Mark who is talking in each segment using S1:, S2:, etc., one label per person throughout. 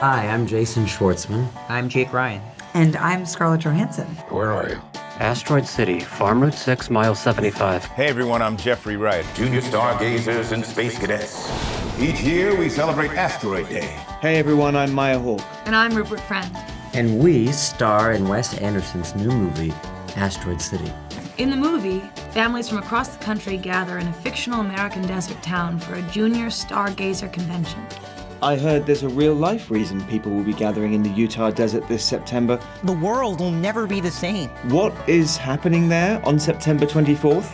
S1: Hi, I'm Jason Schwartzman.
S2: I'm Jake Ryan.
S3: And I'm Scarlett Johansson.
S4: Where are you?
S5: Asteroid City, Farm Route 6, Mile 75.
S6: Hey everyone, I'm Jeffrey Wright.
S7: Junior stargazers and space cadets. Each year we celebrate Asteroid Day.
S8: Hey everyone, I'm Maya Hawke.
S9: And I'm Rupert Friend.
S1: And we star in Wes Anderson's new movie, Asteroid City.
S9: In the movie, families from across the country gather in a fictional American desert town for a junior stargazer convention.
S8: I heard there's a real-life reason people will be gathering in the Utah desert this September.
S2: The world will never be the same.
S8: What is happening there on September 24th?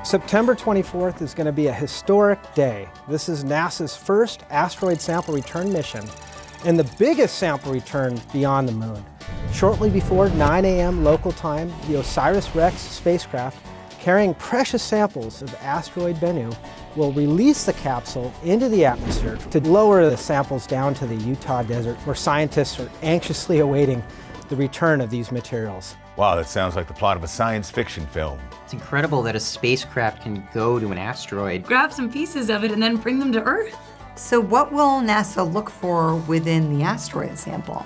S10: September 24th is going to be a historic day. This is NASA's first asteroid sample return mission and the biggest sample return beyond the moon. Shortly before 9 a.m. local time, the OSIRIS-REx spacecraft carrying precious samples of asteroid Bennu will release the capsule into the atmosphere to lower the samples down to the Utah desert, where scientists are anxiously awaiting the return of these materials.
S6: Wow, that sounds like the plot of a science fiction film.
S2: It's incredible that a spacecraft can go to an asteroid,
S9: grab some pieces of it, and then bring them to Earth.
S3: So what will NASA look for within the asteroid sample?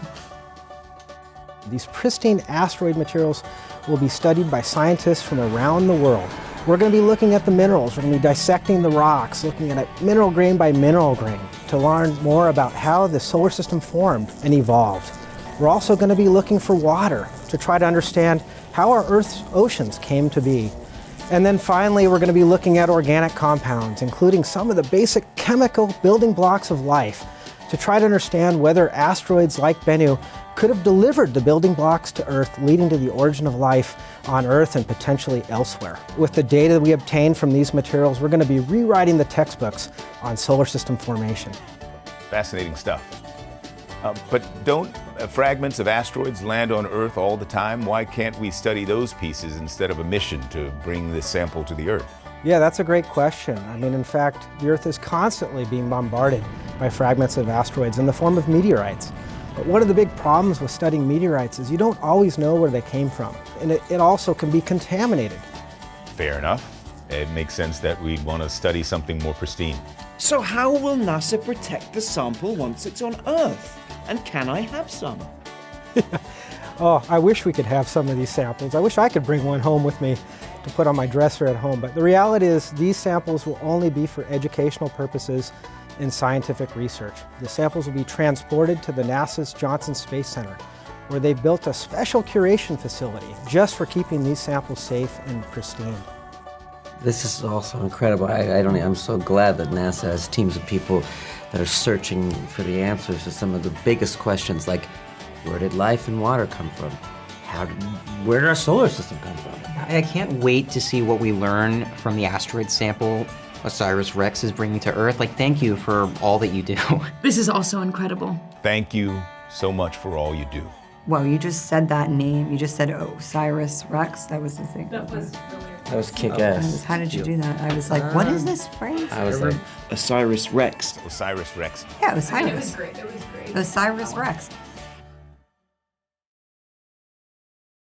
S10: These pristine asteroid materials will be studied by scientists from around the world. We're going to be looking at the minerals, we're going to be dissecting the rocks, looking at it mineral grain by mineral grain to learn more about how the solar system formed and evolved. We're also going to be looking for water to try to understand how our Earth's oceans came to be. And then finally, we're going to be looking at organic compounds, including some of the basic chemical building blocks of life, to try to understand whether asteroids like Bennu could have delivered the building blocks to Earth, leading to the origin of life on Earth and potentially elsewhere. With the data that we obtain from these materials, we're going to be rewriting the textbooks on solar system formation.
S6: Fascinating stuff. But don't fragments of asteroids land on Earth all the time? Why can't we study those pieces instead of a mission to bring this sample to the Earth?
S10: Yeah, that's a great question. I mean, in fact, the Earth is constantly being bombarded by fragments of asteroids in the form of meteorites. But one of the big problems with studying meteorites is you don't always know where they came from, and it also can be contaminated.
S6: Fair enough. It makes sense that we'd want to study something more pristine.
S8: So how will NASA protect the sample once it's on Earth? And can I have some?
S10: Oh, I wish we could have some of these samples. I wish I could bring one home with me to put on my dresser at home. But the reality is these samples will only be for educational purposes and scientific research. The samples will be transported to the NASA's Johnson Space Center, where they built a special curation facility just for keeping these samples safe and pristine.
S1: This is also incredible. I'm so glad that NASA has teams of people that are searching for the answers to some of the biggest questions, like where did life and water come from? Where did our solar system come from?
S2: I can't wait to see what we learn from the asteroid sample OSIRIS-REx is bringing to Earth. Thank you for all that you do.
S9: This is also incredible.
S6: Thank you so much for all you do.
S3: Well, you just said that name. You just said OSIRIS-REx. That was the thing.
S1: That was kick-ass.
S3: How did you do that? I was like, what is this phrase?
S1: I was like,
S8: OSIRIS-REx.
S6: OSIRIS-REx.
S3: Yeah, OSIRIS.
S9: It was great.
S3: OSIRIS-REx.